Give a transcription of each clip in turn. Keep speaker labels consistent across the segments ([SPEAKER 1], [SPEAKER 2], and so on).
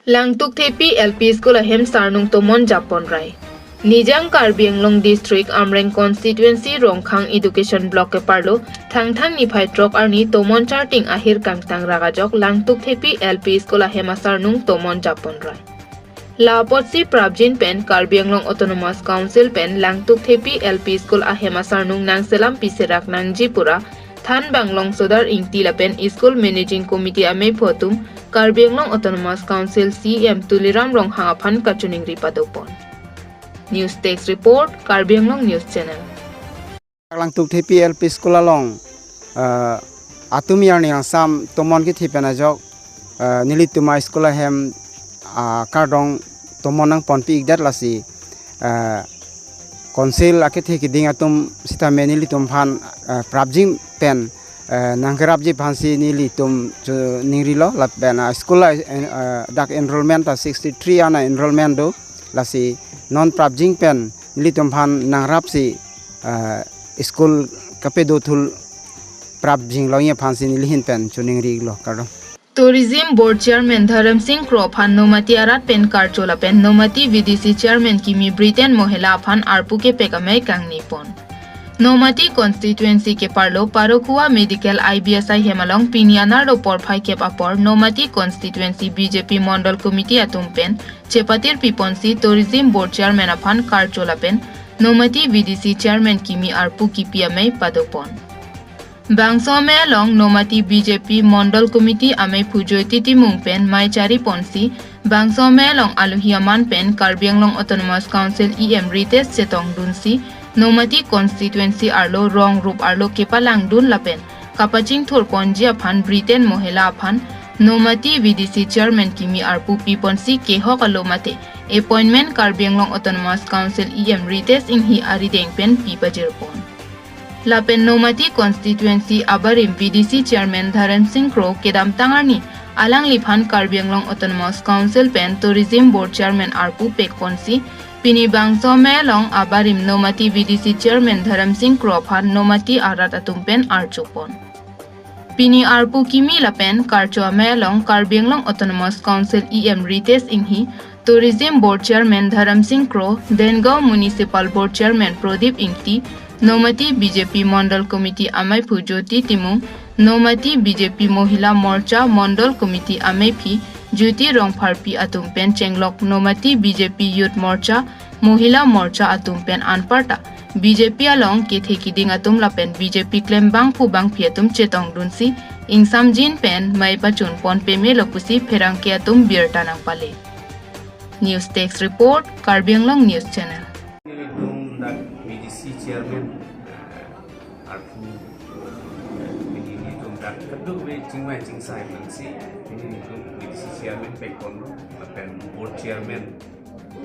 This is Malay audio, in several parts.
[SPEAKER 1] Langtuk Tepi LP School ahem sarnung tomon Japon rai. Nijang Karbi Anglong District Amreng Constituency Rongkhang Education Block ke parlo thang ni phai trok arni tomon charting ahir kangtang ragajok Langtuk Tepi LP School ahem sarnung tomon Japon rai. Lapotsi Prabjin Pen Karbi Anglong Autonomous Council Pen Langtuk Tepi LP School ahem sarnung nang selam piserak nang Jipura Than Banglong Sodar Ingti Lapen School Managing Committee ame photum Karbi Anglong Autonomous Council CM Tuliram Rongkhang aphan kachuning ripadopon. News Text Report, Karbi Anglong News Channel.
[SPEAKER 2] Langtuk Tepi LP School along atumiyar ni sam tomon ki thipena jok nilituma school hem kardong tomon nang ponpi igdat lasi konsil ake theki ding atum sita menilitum phan prabjing pen nangkerabji phansi nilitum ningrilo la pen school dak enrollment 63 ana enrollment do lasi non prabjing pen nilitum phan nangrapsi school kapedo thul prabjing loye phansi nilihin pen chuningri lo karo
[SPEAKER 1] Tourism Board Chairman Dharam Singh Krop han nomati arat pen karchola pen nomati VDC Chairman Kimi Britain Mohela phan arpu ke pekamai kangni pon. Nomati constituency ke parlo Parokua Medical IBSI Hemalong Pinianar do porphai ke apor nomati constituency BJP Mondal Committee atum pen Chepatir Piponsi Tourism Board Chairman aphan karchola pen nomati VDC Chairman Kimi arpu kipiamai padopon. Bangso me along nomati BJP Mondal Committee ame Pujoiti Timung pen Maichari Ponsi Bangso me along Aluhiaman pen Karbi Anglong Autonomous Council EM Rites Chetong Dunsi nomati constituency arlo rong rup arlo kepalang dun lapen kapaching thorponji aphan Britain Mohela aphan nomati VDC Chairman Kimi arpu Piponsi kehok alomate appointment Karbi Anglong Autonomous Council EM Rites inhi arideng pen pipajirpon. Lapen nomati constituency abarim VDC Chairman Dharam Singh Krop kedam tangarni alang liphan Karbi Anglong Autonomous Council pen Tourism Board Chairman arpu pekponsi Pini Bangso melong abarim nomati VDC Chairman Dharam Singh Krop han nomati arat atumpen archupon. Pini arpu kimi lapen karcho melong Karbi Anglong Autonomous Council EM Rites inghi Tourism Board Chairman Dharam Singh Krop Dengao Municipal Board Chairman Prodip Ingti nomati BJP Mondal Committee amai Pujoti Timung nomati BJP Mohila Morcha Mondal Committee amai phi Juti Rongpharpi atumpen Chenglok nomati BJP Youth Morcha Mohila Morcha atumpen Anparta BJP along ketheki ding atum lapen BJP Klembang Pubang Phiatum Chetong Dunsi Ingsam Jin pen mai pachun pon peme lopusi pherang ke atum birtanang pale. News Text Report, Karbi Anglong News Channel.
[SPEAKER 3] BDC Chairman arpu ini tumdak kedua we cingwai cingsai mansi ini BDC Chairman pekon lapen Board Chairman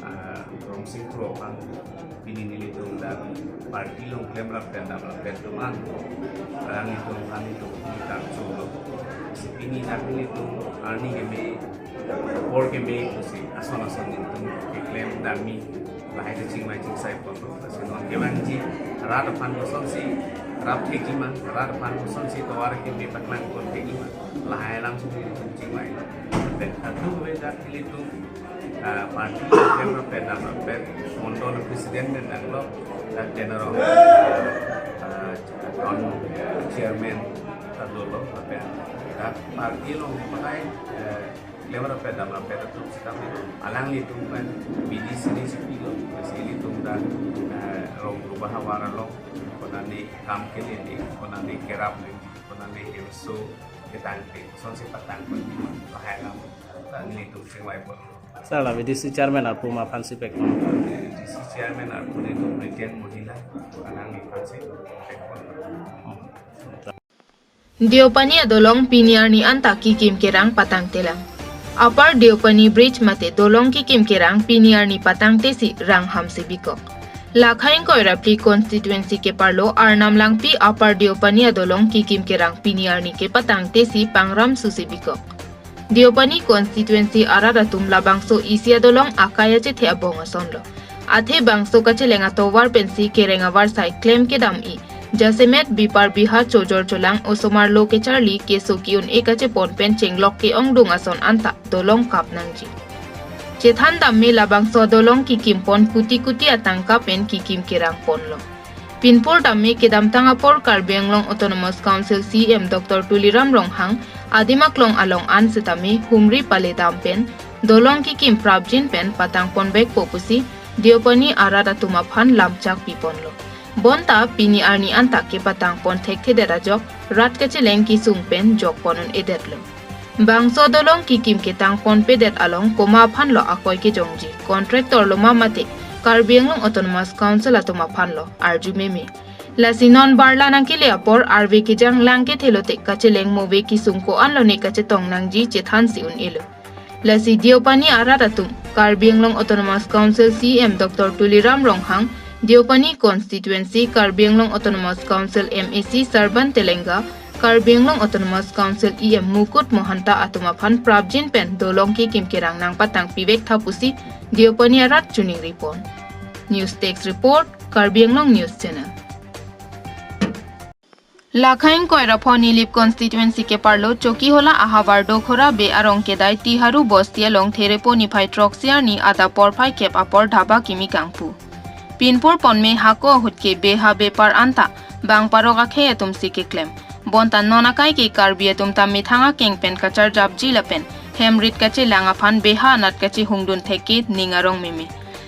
[SPEAKER 3] Dharam Singh Krop ang ini tumdak parti long klaim lapen lapen tuman orang itu kita solo ini itu arni kami or kami si asal itu klaim dami lahai de cingwai cingsai pon non kewanji rada pan sonsi rap kekima rada pan sonsi tawar ke be patlang kon kekima lahai langsung cingwai dan satu beda itu parti yang berbeda Mondal presiden dan anglo dan general non chairman tadolo dan parti lo pakai lewat pada tu kami alang itu kan BDC ni sepilo sili tu dan rong rubah hawara lo konani kam kili ni konani kerap ni konani ilso ketangke sonsi patang pun lahai lam ni tu singwai pun
[SPEAKER 4] salah VDC Chairman arpu ma fansi pek
[SPEAKER 3] VDC Chairman arpu ni tu Britain Mohila alang ni fansi pekon
[SPEAKER 1] Diopani adolong piniar ni antaki kim kerang patang telang. Upper Diopani Bridge mate dolong ki kim kerang piniar ni patang tesi rang hamse bikok. Lakhain koirapli constituency ke parlo arnam langpi Upper Diopani adolong ki kim kerang piniar ni ke patang tesi pangram susi bikok. Diopani constituency aradatum labangso isi adolong akaya che the abong asonlo. Athe bangso kache lenga towar pensi kerenga war sai claim ke dam I Jasemet bipar biha chojor cholang osomar lo ke charli ke sokiun ekache ponpen chenglok ke ongdung ason anta dolong kap nangji. Chethan damme labang so dolong kikim pon kuti atangka pen kikim kirang pon lo. Pinpur damme kedam tangapor Karbianglong Autonomous Council CM Dr. Tuliram Ronghang adimaklong along an setame humri pale dampen dolong kikim prabjin pen patang pon bek popusi diopani arada tumaphan lamchak pipon lo. Bonta pini arni anta ke patang pon thekte dera jok rat kache lengki sungpen jok ponon edetlo. Bangso dolong kikim ke tang pon pedet along koma phan lo akoy ke jongji contractor lo mamate Karbianglong Autonomous Council atoma phan lo arju meme. Lasinon barla nang kile apor arve ke jang langke thelote kache leng move ki sungko anlo ne kache tong nangji chethan siun elo. Lasi diopani aradatum Karbianglong Autonomous Council CM Dr. Tuliram Ronghang Diopani Constituency Karbianglong Autonomous Council MAC Sarban Telenga Karbianglong Autonomous Council EM Mukut Mohanta Atumaphan Prabjin Pen Dolong ki kimkirang nang patang pibek thapusi Diopani arat chuning ripon. News Text Report Karbianglong News Channel. Lakhain Koira Phoni Lip Constituency ke parlo choki hola ahavar dokhora be arong kedai tiharu bostia long therepo ni phai troxiar ni ada porphai kep apor dhaba kimi kangpu. Pinpur ponme hako hutke beha bepar anta bang paroga khe tum sike klem bontan nonakai ke karbi tum tammi thanga kengpen kachar jabji lapen hemrit kache langa phan beha nat kache hungdun theke ningarong meme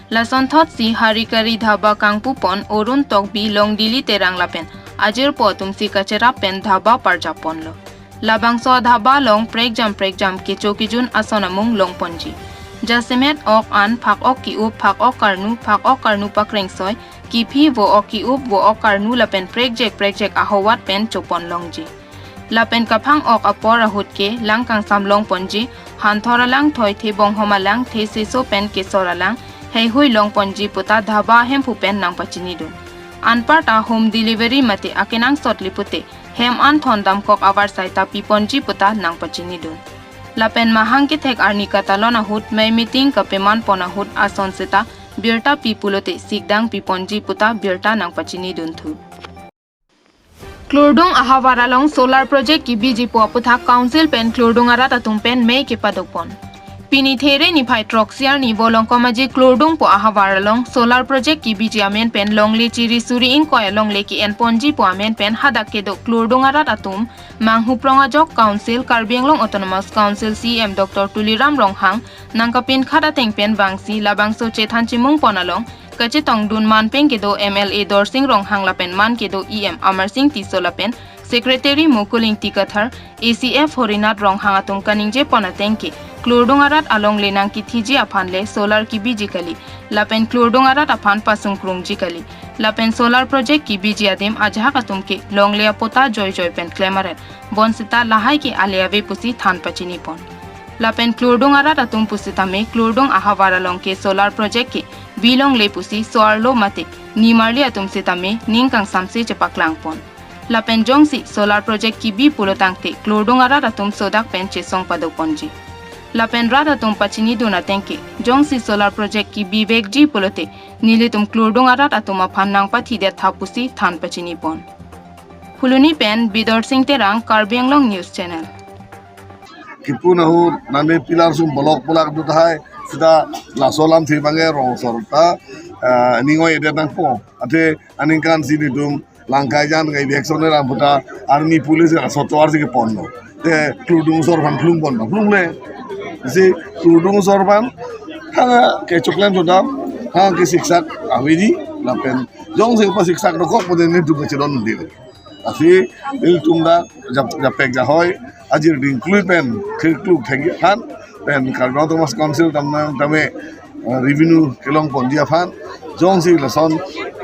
[SPEAKER 1] lason thot si harikari dhaba kangpu pon orun tokbi long dili terang lapen ajir po tum si kache rapen dhaba parjapon lo labang so dhaba long prek jam ke choki jun asonamung long ponji Jasemet ok an phak ok ki up phak ok karnu pakreng soy ki phi wo ok ki up wo ok karnu lapen prek ahowat pen chopon longji lapen kaphang ok apor ahut ke langkang samlong ponji han thora lang thoi the bong homa lang the se so pen ke sora lang hei hui long ponji puta dhaba hem phu pen nang pachini dun anpar ta home delivery mate akenang sotli pute hem an thon dam kok avar saita pi ponji puta nang pachini dun Lapen mahang ke thek arni katalona hut may meeting kapeman pona hut ason seta birta pipulote sikdang piponji puta birta nang pachini dunthu. Klordong ahawaralong solar project ki biji puaputha council pen klordong arata tumpen may ke padokpon. Pini there ni phai troxiar ni bolong komaji klordong po ahawaralong solar project ki biji amen pen longle chiri suri in koya longle ki en ponji po amen pen hadak ke do klordong arata tum manghu prongajok council Karbianglong Autonomous Council CM Dr. Tuliram Ronghang nangkapin khada tengpen bangsi labangso chethan chimung ponalong kache tongdun manpeng ke do MLA Dorsing Ronghang lapen man ke do EM Amar Singh Tiso lapen Secretary Mukuling Tikathar ACF Horinat Ronghang atung kaningje ponatengke Klordong arat along lenang ki thiji aphan le solar ki biji kali lapen klordong arat aphan pasung krungji kali lapen solar project ki biji adem ajha katum ke long le apota joy pen klemaret bonsita lahai ki aliave pusi than pachini pon lapen klordong arat atum pusita me klordong ahawara long ke solar project ke bilong le pusi soarlo mate nimarli atum sita me ningkang samse chepaklang pon lapen jongsi solar project ki bi pulotangte klordong arat atum sodak pen chesong padoponji Lapen rata tum pachini duna tengke jongsi solar project ki bibek ji polote nili tum klordong arat atuma phanang pathi de thapusi than pachini pon Huluni pen Bidor Singh Terang Karbianglong News Channel
[SPEAKER 5] Kipuna hu name pilar sum bolok polak dutai sida la solam thi bange rong sorta ningoi ede nang po ate aningkan sini dum langkai jan ngai beksoner amputa army police ga sotwar sike ponno te kludung sor van plung ponno plung le si kludung sor van hanga ke choklam sodam hanga ke siksak awidi lapen jong sing pa siksak rokok poden ni du chedon dile asi il tumda japek jahoy ajir ding klupen kluk thegi han pen Karbianglong Autonomous Council tame revenue kelong pondia fan jong si lason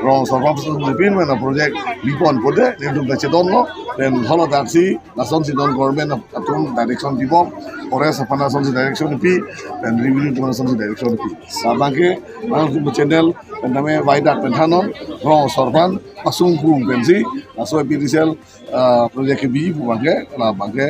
[SPEAKER 5] rong sorpap pin mana project lipon pode ni dum da chedon no pen holo taksi lason si don government atum direction dibom ores apana son si direction pi pen revenue tum son si direction pi sabangke ang channel pen tame waidak pen thanon rong sorpan pasung kum pen si aso epidisel project ke bi bangke la bangke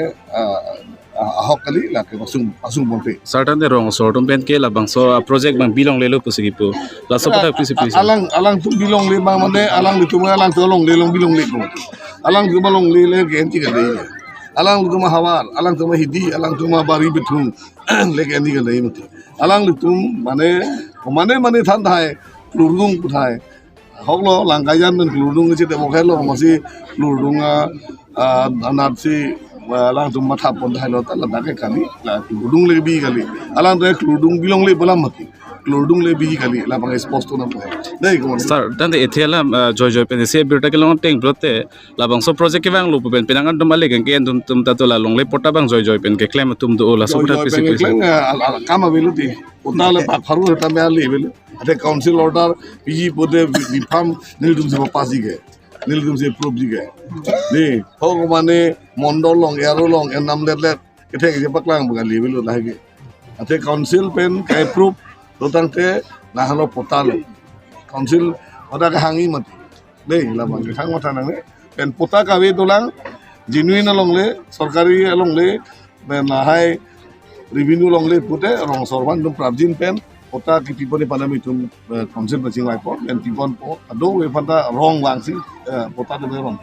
[SPEAKER 5] ahok kali lah ke pasung bonte
[SPEAKER 4] Sartan de rong sortum pen ke labang so project bang bilong lelo pusigi pu. La so pata pisi pisi.
[SPEAKER 5] alang tu bilong le bang mane alang tu alang tolong le long bilong le ko alang tu malong le ke enti ka le alang tu hawar alang tu hidi alang tu bari betung le ke enti ka le mati alang tu mane than thai lurung puthai hoklo langkayan men lurung che te mokhelo masi lurung anat si alang tu matha pon thai lo ta la ke kali la lurung le bi kali alang tu lurung bilong le bolam mati lurung le bi kali la bang expose to na dai ko
[SPEAKER 4] Sar dan de ethela joy pen se birta ke long teng prote labang so project ke bang lu pen penangan dum ale gen ke tum ta to la long le pota bang joy pen ke claim tum do la so pata pisi pisi.
[SPEAKER 5] kama veluti utale pa faru ta me ali velu ate council order pg pode bifam nil dum se pasi ge nil dum se proof ji ge ni ho mane mondol long ero long en nam let ke the ke paklang bukan li velu la ge ate council pen kai proof totang te na halo potalo council oda ka hangi mati dei la bang khang mata nang pen pota ka we dolang genuine along le sarkari along le ben la hai revenue long le pute rong sorban dum prabjin pen pota ki pipone panami tum council na chingwai po pen pipon po ado we panta rong wangsi pota de rong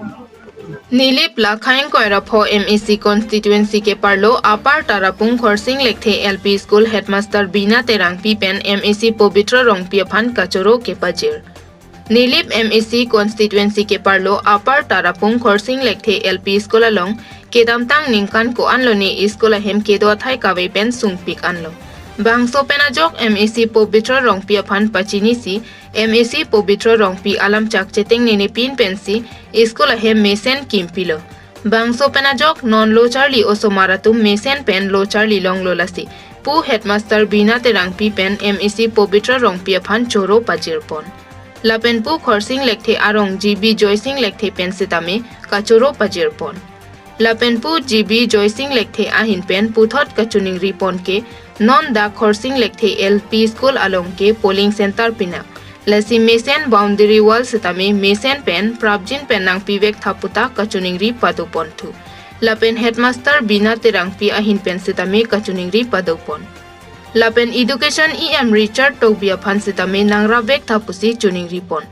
[SPEAKER 1] Nilip Lakhain Koirapho MEC constituency ke parlo apar tarapung khorsing lekthe LP school headmaster Bina Terangpi pen MEC Pobitra Rongpi phan kachoro ke pajir Nilip MEC constituency ke parlo apar tarapung khorsing lekthe LP school along kedamtang ningkan ko anloni school hem kedo thai kawe pen sungpik anlo bangso penajok MEC Pobitra Rongpi phan pachini si MEC Pobitra Rongpi alam chak cheteng nene pin pensi school hem mesen kimpilo bangso penajok non lo charli osomaratum mesen pen lo charli long lo lasi pu headmaster Bina Terangpi pen MEC Pobitra Rongpi phan choro pajirpon lapen pu khorsing lekthe arong GB Joysing lekthe pen sitame kachoro pajirpon lapen pu GB Joysing lekthe ahin pen puthot kachuning ripon ke non da khorsing lekthe LP school along ke polling center pina lasi mesen boundary wall sitame mesen pen prabjin pen nang pivek thaputa kachuning ri padupon thu lapen headmaster Bina Terangpi ahin pen sitame kachuning ri padupon lapen education EM Richard Tobia phan sitame nangra vek thapusi chuning ripon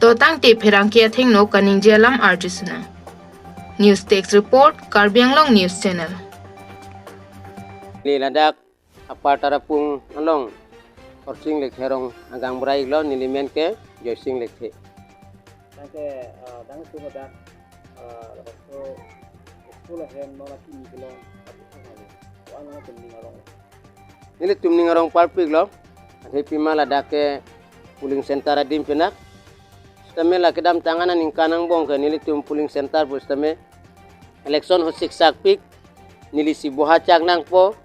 [SPEAKER 1] to tang te pherang ke thengno kaning jalam arjusna news text report Karbianglong news channel
[SPEAKER 6] Li ladak apar tarapung along korsing lekhe rong agang brai lo nilimen ke joysing lekhe
[SPEAKER 4] Tangke dang tu pada so school hem no la ki kilo wan na tum ngarong
[SPEAKER 6] nili tumning arong parpik lo he pima ladak ke pooling center adim penak stame la kedam tanganan ning kanang bong ke nili tum pooling center pu stame election ho siksak pik nili si boha chak nang po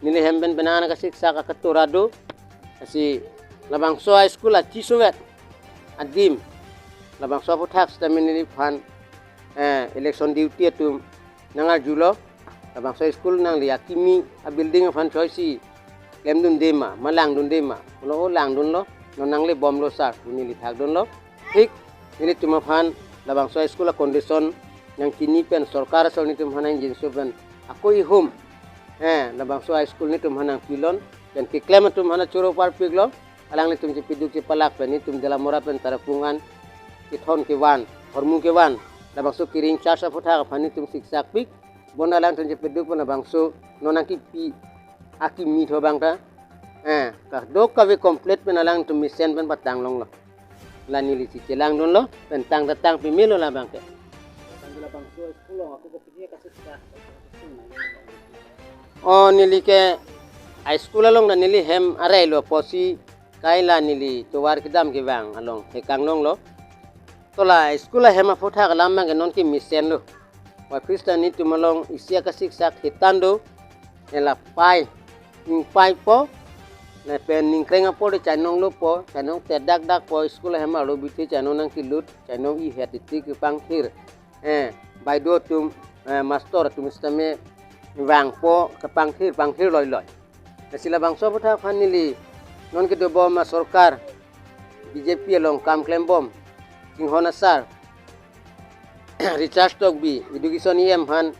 [SPEAKER 6] nili hemben benana ka siksak ka katurado asi labang so high school at Chisuwet adim labang so puthak stame nili phan election duty tum nangar julo labang so school nang liakimi a building phan choisi lemdun dema malang dun dema lo lang dun lo no nang le bom lo sar nili thak dun lo thik nili tuma phan labang so school a condition nang kini pen sarkar sol ni tum hanang jin suben akoi home labang so high school ni tum hanang pilon dan ki claim tum hana choro par piglo alang le tum ci piduk ci palak pen ni tum dala mora pen tarapungan ki thon ki wan hormu ki wan labang so kiring charge sa phutha ka phani tum siksak pik bona lang tum ci piduk pen labang so nonang ki pi aki mi tho bang ta ka dok ka we complete pen alang tum mission pen patang long lo la ni li ci celang don lo pen tang datang pi melo la bang ke labang so school aku ko pigi ka siksak oh nili ke high school along na nili hem aray lo posi kaila nili tuwar kidam ki bang along hekang long lo tola school hem afotha kalam mang non ki mission lo wa kristen ni tumalong isya ka siksak hitando ela pai ning pai po na pen ning krenga po de chanong lo po chanong te dak dak po school hem alo biti chanong nang kilut chanong i het ti ki pang thir by do tum master tum stame wang po kapang thir loi loi sila bangso putha phanili non ke do bom sarkar BJP along kam claim bom kinghona sar recharge stock bi education em han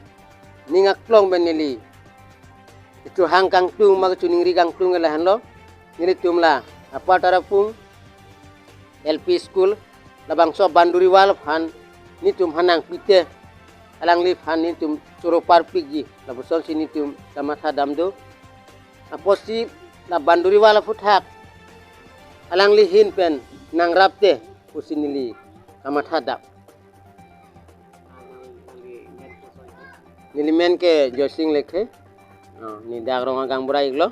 [SPEAKER 6] ninga klong benili itu hang kang tung mag cuningri kang tung lah lo nili tumla apa tarapung LP school labang so banduri wal han ni tum hanang pite alang lip han ni tum suro parpigi labusol sini tum sama sadam do aposi la banduri wal futhak alang lihin pen nang rapte pusinili sama hadap nili men ke josing lekhe ni dagrong agang burai lo